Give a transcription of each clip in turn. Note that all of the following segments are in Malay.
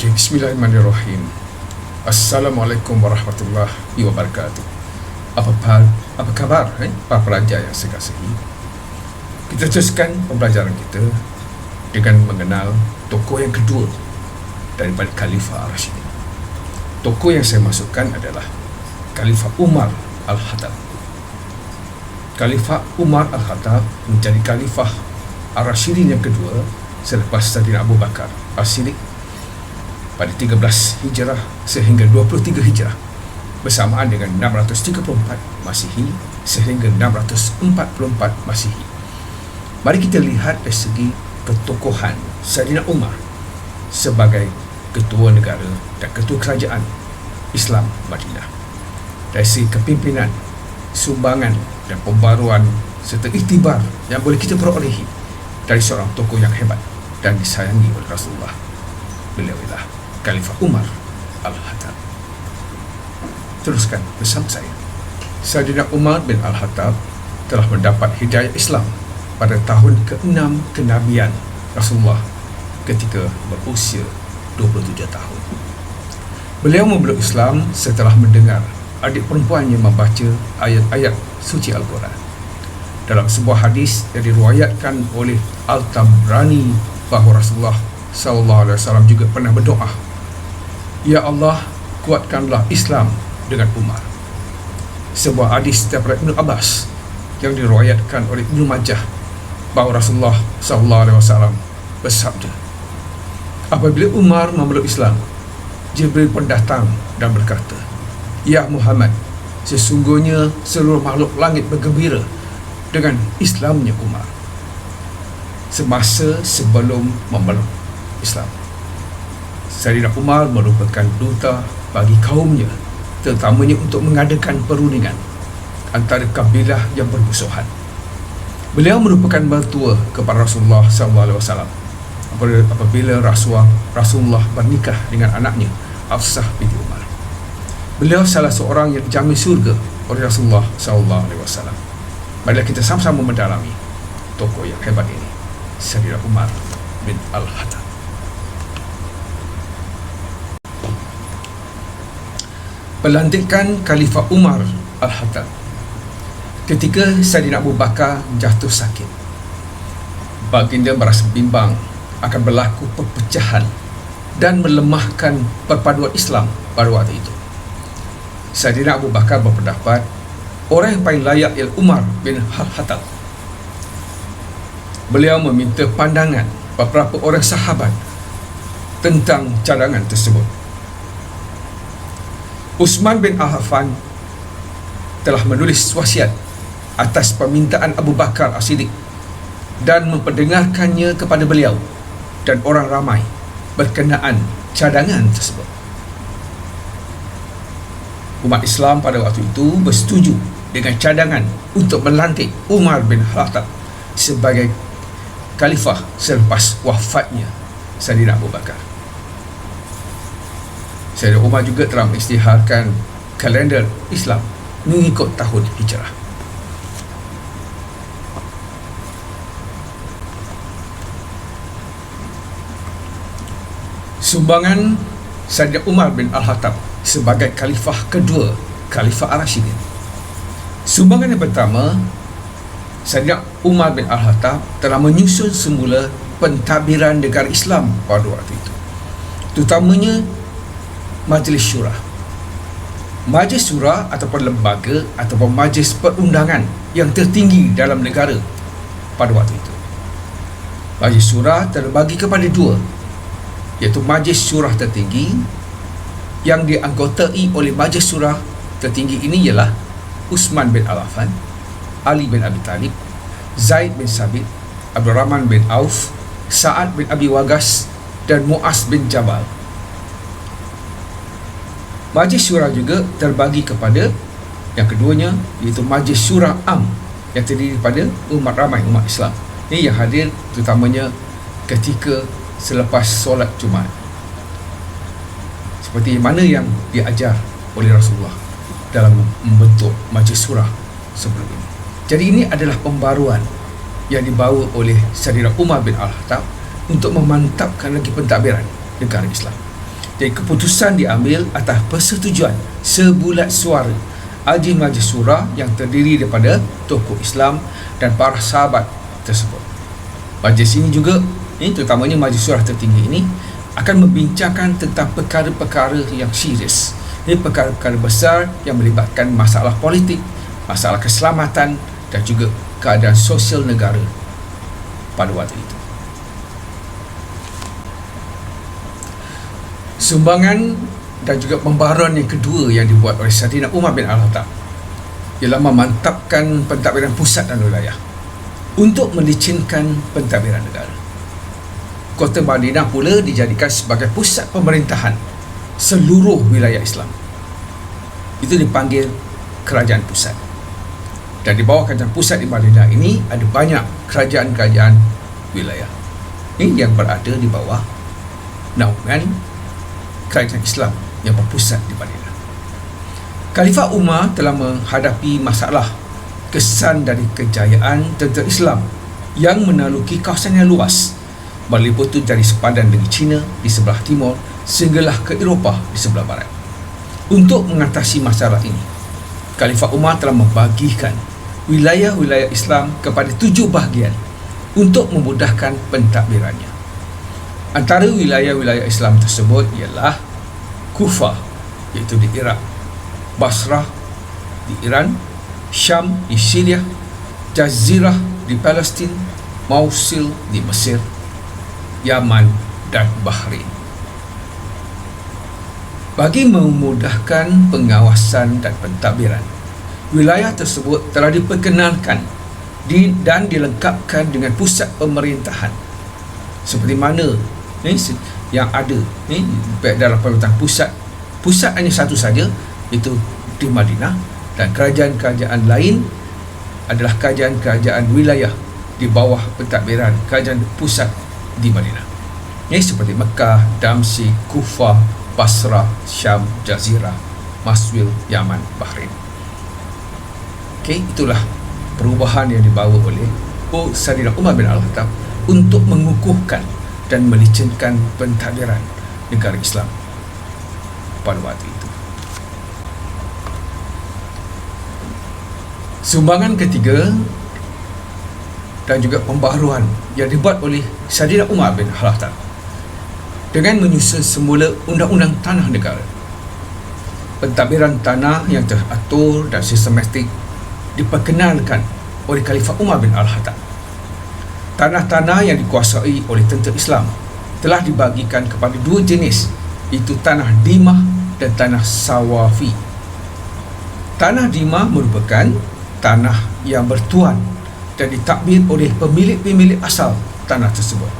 Okey, bismillahirrahmanirrahim. Assalamualaikum warahmatullahi wabarakatuh. Apa khabar para pelajar yang saya kasihi? Kita teruskan pembelajaran kita dengan mengenal tokoh yang kedua daripada Khalifah Ar-Rasyidin. Tokoh yang saya masukkan adalah Khalifah Umar Al-Khattab. Khalifah Umar Al-Khattab menjadi Khalifah Ar-Rasyidin yang kedua selepas Saidina Abu Bakar As-Siddiq pada 13 Hijrah sehingga 23 Hijrah bersamaan dengan 634 Masihi sehingga 644 Masihi. Mari kita lihat dari segi ketokohan Saidina Umar sebagai ketua negara dan ketua kerajaan Islam Madinah. Dari segi kepimpinan, sumbangan dan pembaruan serta iktibar yang boleh kita perolehi dari seorang tokoh yang hebat dan disayangi oleh Rasulullah. Beliau ialah Khalifah Umar Al-Khattab. Teruskan bersama saya. Saidina Umar bin Al-Khattab telah mendapat hidayah Islam pada tahun ke-6 kenabian Rasulullah ketika berusia 27 tahun. Beliau memeluk Islam setelah mendengar adik perempuannya membaca ayat-ayat suci Al-Quran. Dalam sebuah hadis yang diriwayatkan oleh Al-Tabrani bahawa Rasulullah SAW juga pernah berdoa, "Ya Allah, kuatkanlah Islam dengan Umar." Sebuah hadis daripada Ibnu Abbas yang diriwayatkan oleh Ibnu Majah bahawa Rasulullah SAW bersabda, apabila Umar memeluk Islam, Jibril pun datang dan berkata, "Ya Muhammad, sesungguhnya seluruh makhluk langit bergembira dengan Islamnya Umar." Semasa sebelum memeluk Islam, Saidina Umar merupakan duta bagi kaumnya, terutamanya untuk mengadakan perundingan antara kabilah yang bermusuhan. Beliau merupakan mertua kepada Rasulullah SAW apabila Rasulullah bernikah dengan anaknya Hafsah binti Umar. Beliau salah seorang yang dijamin syurga oleh Rasulullah SAW. Marilah kita sama-sama mendalami tokoh yang hebat ini, Saidina Umar bin Al-Khattab. Pelantikan Khalifah Umar Al-Khattab. Ketika Saidina Abu Bakar jatuh sakit, baginda merasa bimbang akan berlaku perpecahan dan melemahkan perpaduan Islam pada waktu itu. Saidina Abu Bakar berpendapat orang yang paling layak ialah Umar bin Al-Khattab. Beliau meminta pandangan beberapa orang sahabat tentang cadangan tersebut. Uthman bin Affan telah menulis wasiat atas permintaan Abu Bakar As-Siddiq dan memperdengarkannya kepada beliau dan orang ramai berkenaan cadangan tersebut. Umat Islam pada waktu itu bersetuju dengan cadangan untuk melantik Umar bin Khattab sebagai khalifah selepas wafatnya Saidina Abu Bakar. Saidina Umar juga telah mengisytiharkan kalender Islam mengikut tahun Hijrah. Sumbangan Saidina Umar bin Al-Khattab sebagai khalifah kedua, Khalifah Ar-Rasyidin. Sumbangan yang pertama, Saidina Umar bin Al-Khattab telah menyusun semula pentadbiran negara Islam pada waktu itu, terutamanya Majlis Syura. Majlis Syura ataupun lembaga ataupun majlis perundangan yang tertinggi dalam negara pada waktu itu. Majlis Syura terbagi kepada dua, iaitu Majlis Syura tertinggi yang dianggotai oleh Majlis Syura tertinggi ini ialah Uthman bin Affan, Ali bin Abi Talib, Zaid bin Sabit, Abdul Rahman bin Auf, Sa'ad bin Abi Waqqas dan Mu'az bin Jabal. Majlis Syura juga terbagi kepada yang keduanya, iaitu Majlis Syura Am yang terdiri daripada ramai umat Islam. Ini yang hadir terutamanya ketika selepas solat Jumaat, seperti mana yang diajar oleh Rasulullah dalam membentuk Majlis Syura sebelum ini. Jadi ini adalah pembaruan yang dibawa oleh Saidina Umar bin Al-Khattab untuk memantapkan lagi pentadbiran negara Islam. Jadi keputusan diambil atas persetujuan sebulat suara Haji Majlis Syura yang terdiri daripada tokoh Islam dan para sahabat tersebut. Majlis ini juga, terutamanya Majlis Syura tertinggi ini, akan membincangkan tentang perkara-perkara yang serius. Ini perkara-perkara besar yang melibatkan masalah politik, masalah keselamatan dan juga keadaan sosial negara pada waktu itu. Sumbangan dan juga pembaharuan yang kedua yang dibuat oleh Saidina Umar bin Al-Khattab ialah memantapkan pentadbiran pusat dan wilayah untuk melicinkan pentadbiran negara. Kota Madinah pula dijadikan sebagai pusat pemerintahan seluruh wilayah Islam. Itu dipanggil kerajaan pusat. Dan di bawah kerajaan pusat di Madinah ini ada banyak kerajaan-kerajaan wilayah ini yang berada di bawah naungan kerajaan Islam yang berpusat di Madinah. Khalifah Umar telah menghadapi masalah kesan dari kejayaan tentera Islam yang menaluki kawasan yang luas, meliputi dari sepadan negeri China di sebelah timur sehinggalah ke Eropah di sebelah barat. Untuk mengatasi masalah ini, Khalifah Umar telah membagikan wilayah-wilayah Islam kepada 7 bahagian untuk memudahkan pentadbirannya. Antara wilayah-wilayah Islam tersebut ialah Kufah, iaitu di Iraq, Basrah di Iran, Syam di Syria, Jazirah di Palestin, Mosul di Mesir, Yaman dan Bahrain. Bagi memudahkan pengawasan dan pentadbiran, wilayah tersebut telah diperkenalkan dan dilengkapkan dengan pusat pemerintahan seperti mana yang ada dalam pemerintahan pusat. Pusat hanya satu saja, itu di Madinah, dan kerajaan-kerajaan lain adalah kerajaan-kerajaan wilayah di bawah pentadbiran kerajaan pusat di Madinah. Seperti Mekah, Damsyik, Kufah, Basrah, Syam, Jazirah, Mosul, Yaman, Bahrain. Itulah perubahan yang dibawa oleh Saidina Umar bin Al-Khattab untuk mengukuhkan dan melicinkan pentadbiran negara Islam pada waktu itu. Sumbangan ketiga dan juga pembaharuan yang dibuat oleh Saidina Umar bin Al-Khattab dengan menyusun semula undang-undang tanah negara. Pentadbiran tanah yang teratur dan sistematik diperkenalkan oleh Khalifah Umar bin Al-Khattab. Tanah-tanah yang dikuasai oleh tentera Islam telah dibagikan kepada 2 jenis, iaitu tanah dimah dan tanah sawafi. Tanah dimah merupakan tanah yang bertuan dan ditadbir oleh pemilik-pemilik asal tanah tersebut.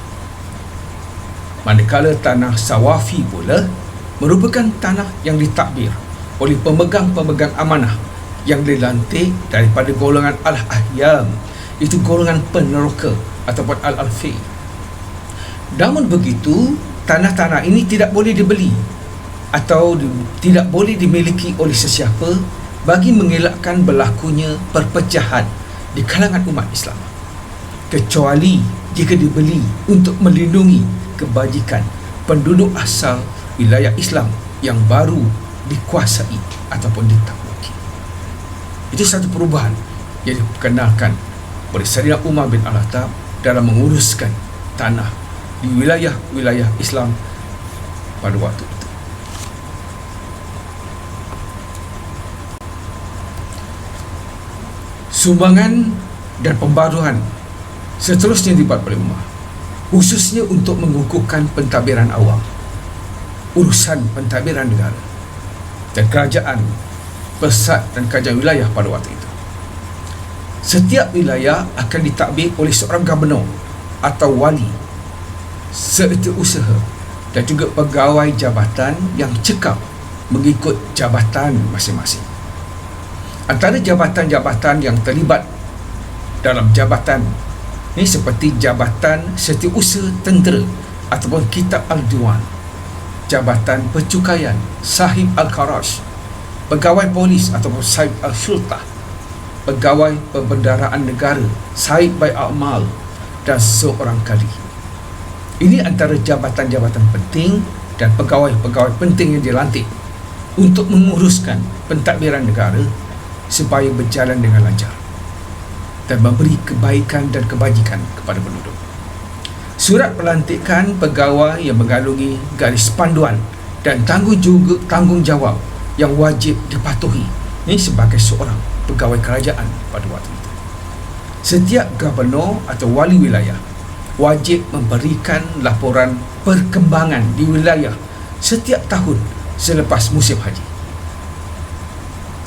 Manakala tanah sawafi pula merupakan tanah yang ditadbir oleh pemegang-pemegang amanah yang dilantik daripada golongan al-ahyam, itu golongan peneroka ataupun al-alfi. Namun begitu, tanah-tanah ini tidak boleh dibeli atau tidak boleh dimiliki oleh sesiapa bagi mengelakkan berlakunya perpecahan di kalangan umat Islam, kecuali jika dibeli untuk melindungi kebajikan penduduk asal wilayah Islam yang baru dikuasai ataupun ditakluki. Itu satu perubahan yang diperkenalkan oleh Saidina Umar bin Al-Khattab dalam menguruskan tanah di wilayah-wilayah Islam pada waktu itu. Sumbangan dan pembaruan seterusnya dibuat oleh Umar, khususnya untuk mengukuhkan pentadbiran awam, urusan pentadbiran negara dan kerajaan pusat dan kerajaan wilayah pada waktu itu. Setiap wilayah akan ditadbir oleh seorang gubernur atau wali, setiausaha dan juga pegawai jabatan yang cekap mengikut jabatan masing-masing. Antara jabatan-jabatan yang terlibat dalam jabatan ini seperti jabatan setiausaha tentera ataupun kitab al-Diwan, jabatan percukaian sahib al-Kharaj, pegawai polis ataupun sahib al-Syultah, pegawai pembendaraan negara sahib bai-amal dan seorang kali. Ini antara jabatan-jabatan penting dan pegawai-pegawai penting yang dilantik untuk menguruskan pentadbiran negara supaya berjalan dengan lancar dan memberi kebaikan dan kebajikan kepada penduduk. Surat pelantikan pegawai yang mengandungi garis panduan dan tanggungjawab yang wajib dipatuhi ini sebagai seorang pegawai kerajaan pada waktu itu. Setiap gubernur atau wali wilayah wajib memberikan laporan perkembangan di wilayah setiap tahun selepas musim haji.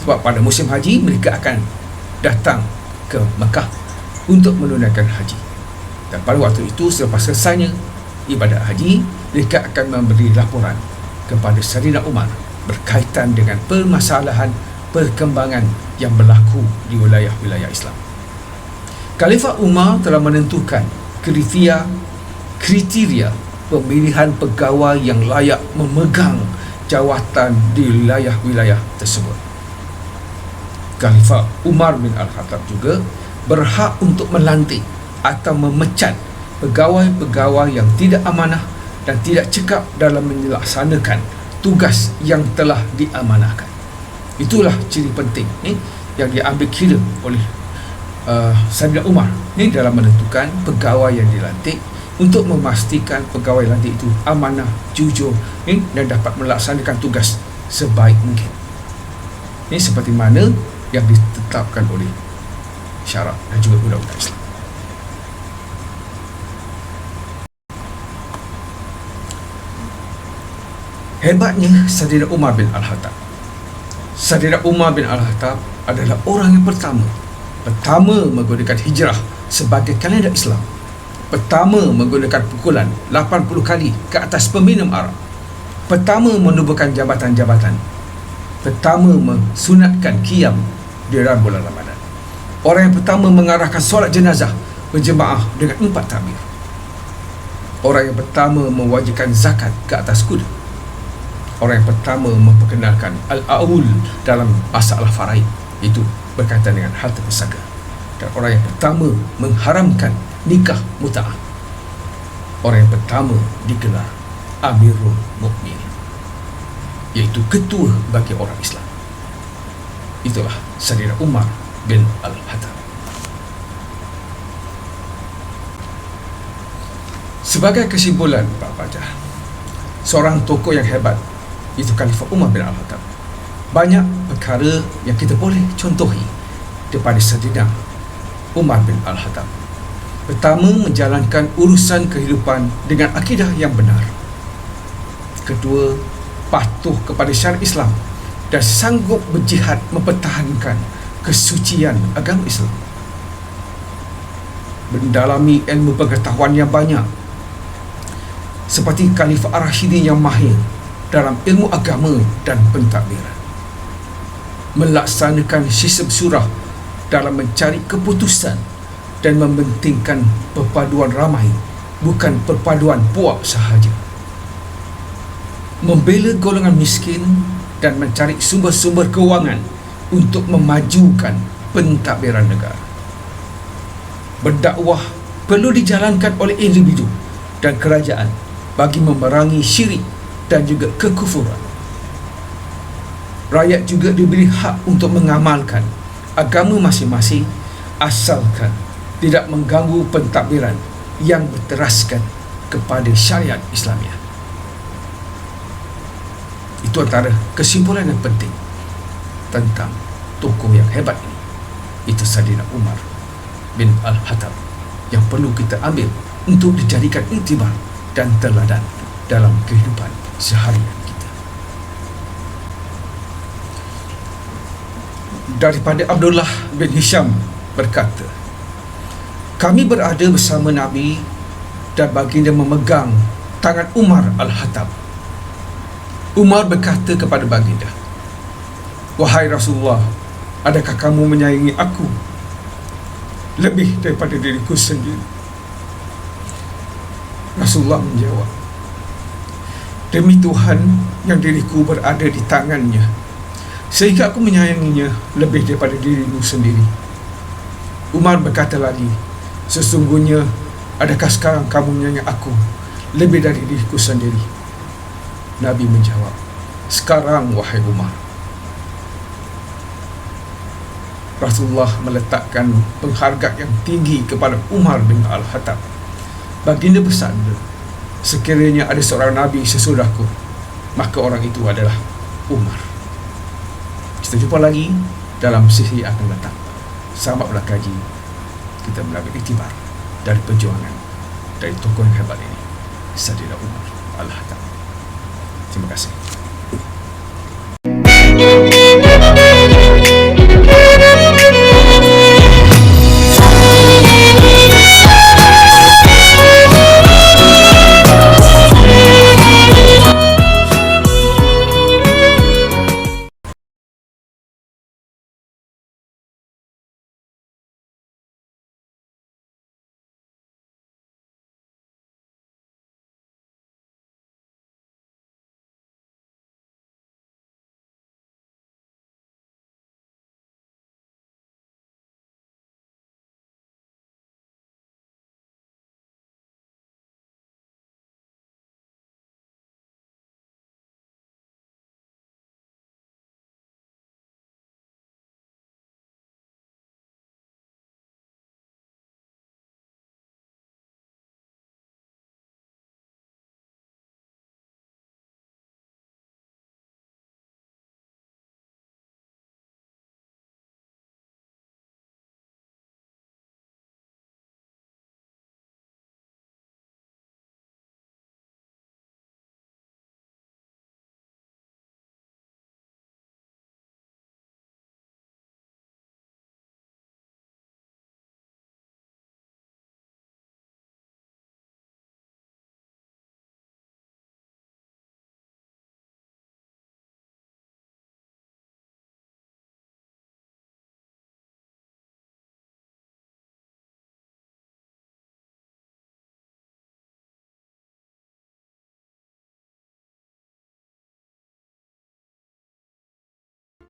Sebab pada musim haji mereka akan datang ke Mekah untuk menunaikan haji. Dan pada waktu itu selepas selesainya ibadat haji, mereka akan memberi laporan kepada Saidina Umar berkaitan dengan permasalahan perkembangan yang berlaku di wilayah-wilayah Islam. Khalifah Umar telah menentukan kriteria pemilihan pegawai yang layak memegang jawatan di wilayah-wilayah tersebut. Khalifah Umar bin Al-Khattab juga berhak untuk melantik atau memecat pegawai-pegawai yang tidak amanah dan tidak cekap dalam melaksanakan tugas yang telah diamanahkan. Itulah ciri penting yang diambil kira oleh Saidina Umar dalam menentukan pegawai yang dilantik untuk memastikan pegawai lantik itu amanah, jujur dan dapat melaksanakan tugas sebaik mungkin. Ini seperti mana yang ditetapkan oleh syarak dan juga undang-undang Islam. Hebatnya Saidina Umar bin Al-Khattab. Saidina Umar bin Al-Khattab adalah orang yang pertama menggunakan hijrah sebagai kalender Islam, pertama menggunakan pukulan 80 kali ke atas peminum arak, pertama menubuhkan jabatan-jabatan, pertama mensunatkan qiyam di dalam bulan Ramadan, orang yang pertama mengarahkan solat jenazah berjemaah dengan 4 takbir, orang yang pertama mewajibkan zakat ke atas kuda, orang yang pertama memperkenalkan al-aul dalam masalah faraid, itu berkaitan dengan harta pusaka, dan orang yang pertama mengharamkan nikah mut'ah, orang yang pertama digelar Amirul Mukminin, iaitu ketua bagi orang Islam. Itulah Saidina Umar bin Al-Khattab. Sebagai kesimpulan, Pak Fajar, seorang tokoh yang hebat itu Khalifah Umar bin Al-Khattab. Banyak perkara yang kita boleh contohi daripada Saidina Umar bin Al-Khattab. Pertama, menjalankan urusan kehidupan dengan akidah yang benar. Kedua, patuh kepada syariat Islam dan sanggup berjihad mempertahankan kesucian agama Islam. Mendalami ilmu pengetahuan yang banyak, seperti Khalifah Ar-Rasyidin yang mahir dalam ilmu agama dan pentadbiran. Melaksanakan sistem surah dalam mencari keputusan dan mementingkan perpaduan ramai, bukan perpaduan puak sahaja. Membela golongan miskin dan mencari sumber-sumber kewangan untuk memajukan pentadbiran negara. Berdakwah perlu dijalankan oleh individu dan kerajaan bagi memerangi syirik dan juga kekufuran. Rakyat juga diberi hak untuk mengamalkan agama masing-masing asalkan tidak mengganggu pentadbiran yang berteraskan kepada syariat Islamiah. Itu antara kesimpulan yang penting tentang tokoh yang hebat ini. Itu Saidina Umar bin Al-Khattab yang perlu kita ambil untuk dijadikan iktibar dan teladan dalam kehidupan seharian kita. Daripada Abdullah bin Hisham berkata, kami berada bersama Nabi dan baginda memegang tangan Umar Al-Khattab. Umar berkata kepada baginda, wahai Rasulullah, adakah kamu menyayangi aku lebih daripada diriku sendiri? Rasulullah menjawab, demi Tuhan yang diriku berada di tangannya, sehingga aku menyayanginya lebih daripada dirimu sendiri. Umar berkata lagi, sesungguhnya adakah sekarang kamu menyayangi aku lebih dari diriku sendiri? Nabi menjawab, "Sekarang wahai Umar." Rasulullah meletakkan penghargaan yang tinggi kepada Umar bin Al-Khattab. Baginda bersabda, "Sekiranya ada seorang Nabi sesudahku, maka orang itu adalah Umar." Kita jumpa lagi dalam sesi akan datang. Selamatlah kaji. Kita mengambil iktibar dari perjuangan dari tokoh yang hebat ini, Sayyidina Umar Al-Khattab. Terima kasih.